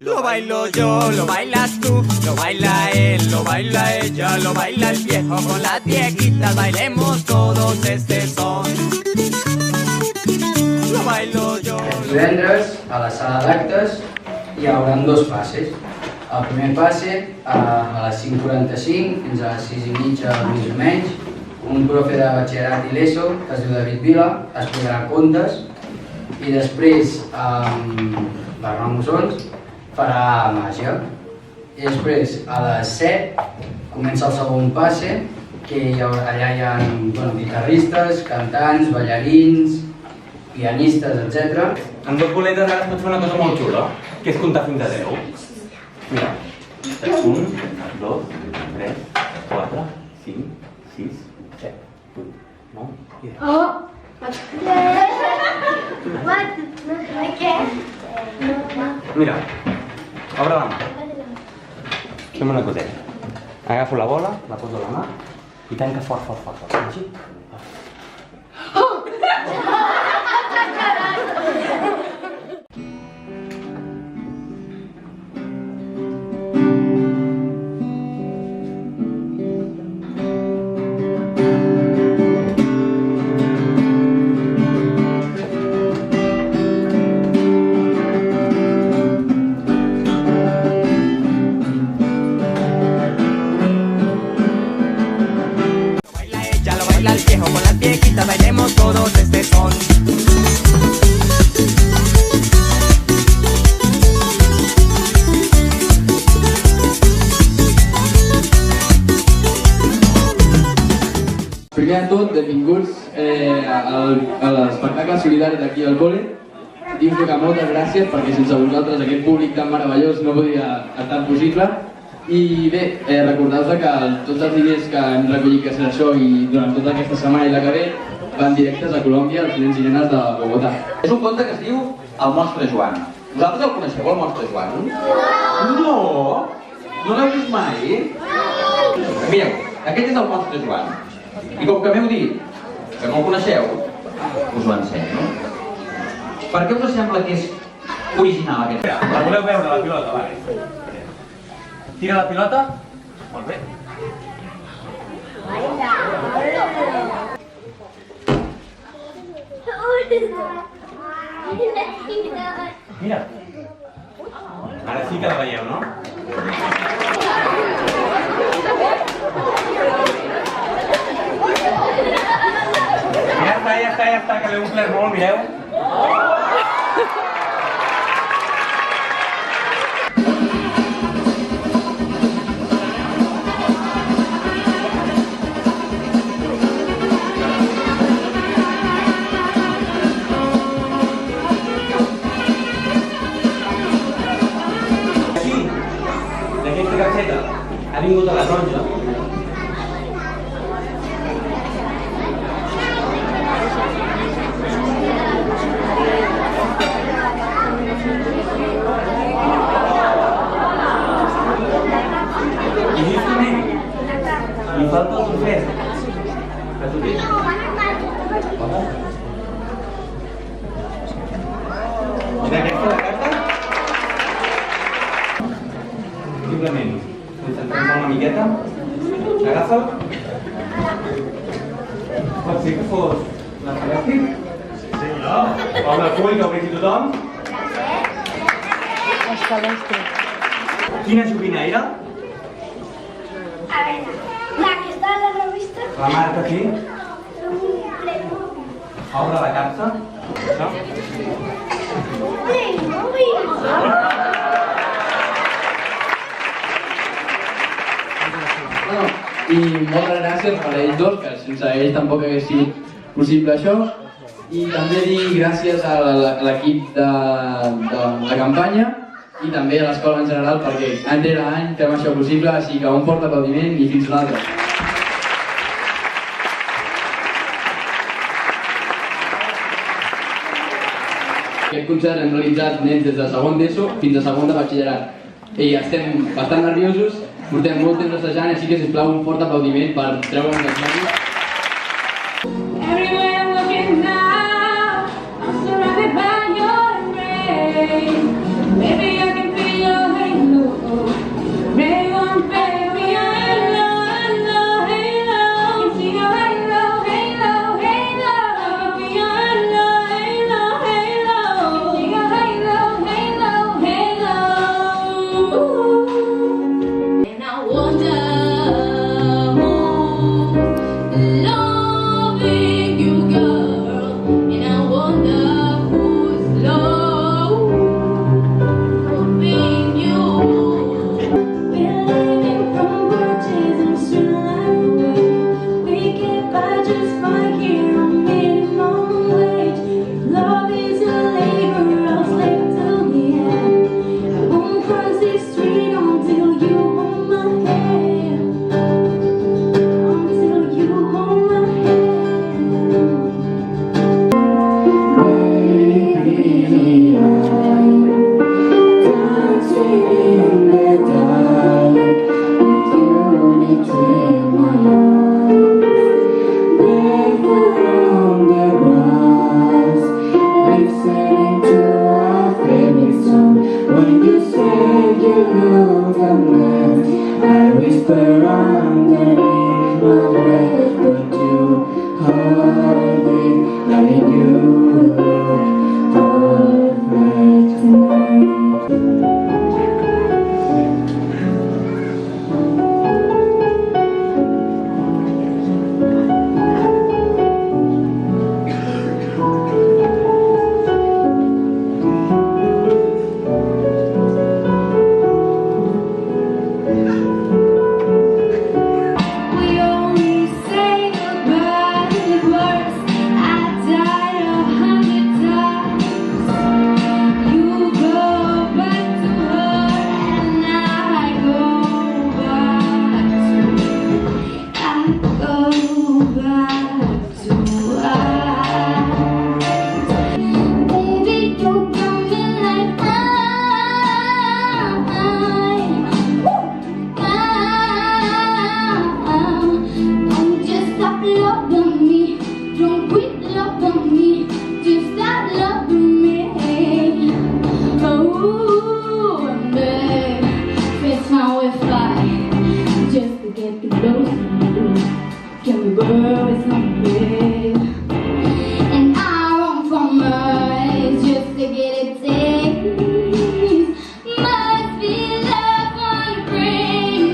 Lo bailo yo, lo bailas tú, lo baila él, lo baila ella, lo baila el viejo con las viejitas, bailemos todos este son. Lo bailo yo. Els divendres, a la sala d'actes, hi haurà dos passes. El primer passe, a les 5:45 fins a les 6:30 més o menys, un profe de batxillerat i l'ESO, que es diu David Vila, explicarà contes, i després, Bernat Mussons, farà màgia. I després, a les 7, comença el segon passe, que allà hi ha guitarristes, cantants, ballarins, pianistes, etc. Amb dos boletes ara es pot fer una cosa molt xula, que és comptar fins a 10. Mira, 1, 2, 3, 4, 5, 6, 7, 8, 9 i 10. Mira, obre la mà. Fem una coseta. Agafo la bola, la poso a la mà i tanca fort, fort, fort, fort. Així. Al viejo con las viejitas, bailemos todos este son. Primer de tot, benvinguts a l'espectacle solidari d'aquí al col·le. Dir-vos que moltes gràcies perquè sense vosaltres aquest públic tan meravellós no podria estar possible. I bé, recordeu-vos que tots els diners que hem recollit que serà això i durant tota aquesta setmana i la que ve van directes a Colòmbia, als nens i nenes de Bogotà. És un conte que es diu El Monstre Joan. Vosaltres el coneixeu, el Monstre Joan? No! No l'heu vist mai? Mireu, aquest és el Monstre Joan. I com que m'heu dit que no el coneixeu, us ho ensenyo. Per què us sembla que és original aquest? La voleu veure, la pilota? Vale. Tira la pilota. Molt bé. Mira. Ara sí que la veieu, no? Ja està, que l'heu omplert molt, mireu. D'aquesta capseta ha vingut a la taronja. I justament li falta el trofet que tu tens. I d'aquesta la carta? Simplement, concentrem-nos una miqueta. Agafa'l. Pot ser que fos l'escalèstic? Sí, no? Obre el full, que obri tothom. Escalèstic. Quina joguina era? A veure, la que està a la revista. La marca aquí. Obre la carta. Això. I moltes gràcies per ells dos, que sense ells tampoc hagués sigut possible això. I també dir gràcies a l'equip de la campanya i també a l'escola en general perquè any rere any fem això possible, així que un fort aplaudiment i fins una altra. Aquest concert hem realitzat nens des de segon d'ESO fins a segon de batxillerat. I estem bastant nerviosos, portem molt temps assajant, així que sisplau un fort aplaudiment per treure'ns els nervis. Baby, I can feel your in the dark with you between my arms. Barefoot on the grass, listening to our favorite song. When you said you looked a mess, I whisper underneath my breath, but you hardly let you look perfect tonight. We only say goodbye with words. I died 100 times. You go back to her, and I go back to us. Baby, don't come in like don't just stop loving me. Don't quit loving me. Just stop loving me. Oh, babe, it's my Wi-Fi. Just to get too close to you. Can we borrow something? And I want for much just to get a taste. Must be love on the brain.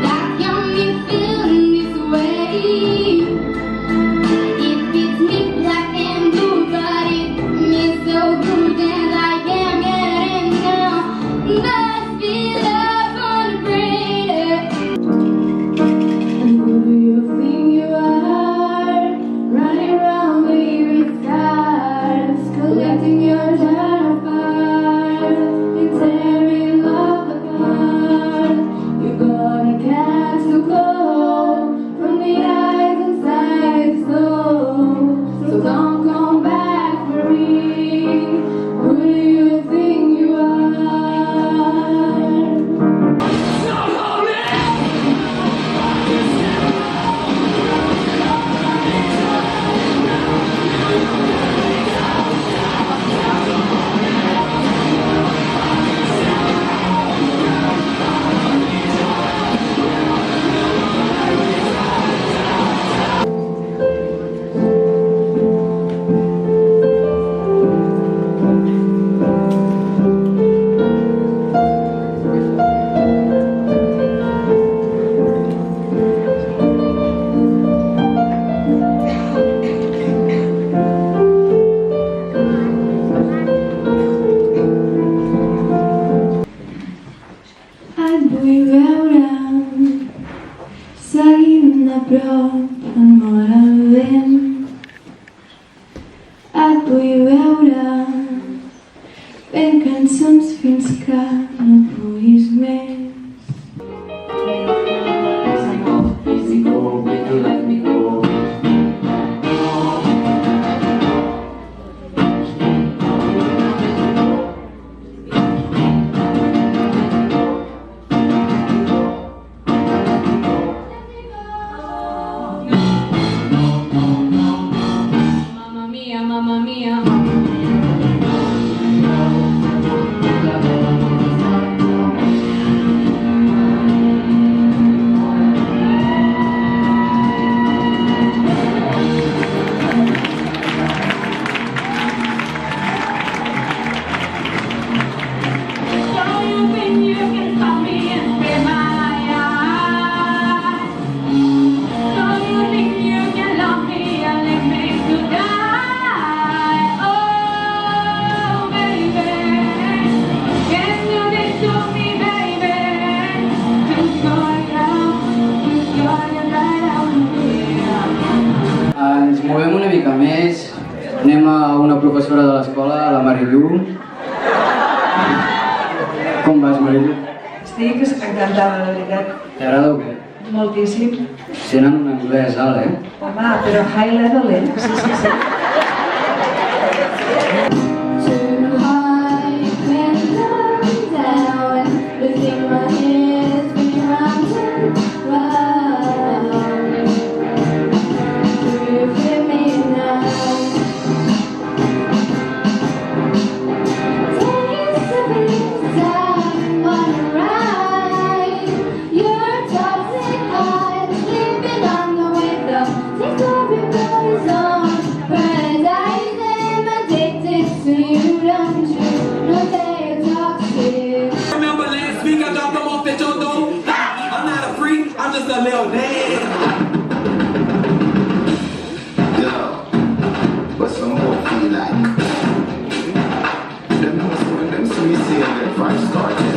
That got me feeling this way. It fits me like and blue, but it means so good and I can't get it now. Must be love on the brain. And who do you think you are? Running around with stars, collecting your shadow apart, and tearing love apart. You gotta catch the glow from the eyes inside the soul. So don't come back for me. Who do you think you are? Et vull veure seguint de prop en mor el vent. Et vull veure fent cançons fins que no puguis més. Easy go, make you let me go. Mamma mia, mamma mia. Don't you think you can stop me and spare my eyes? Don't you think you can love me and leave me to die? Oh, baby, can you this to me, baby? Who's going right out here? Ens movem una mica més, anem a una professora de l'escola, la Marilu. Com vas, Marilu? Estic encantada, de veritat. T'agrada o què? Moltíssim. Tenen un anglès alt, Home, però high level, eh? Sí, sí, sí. Too high when started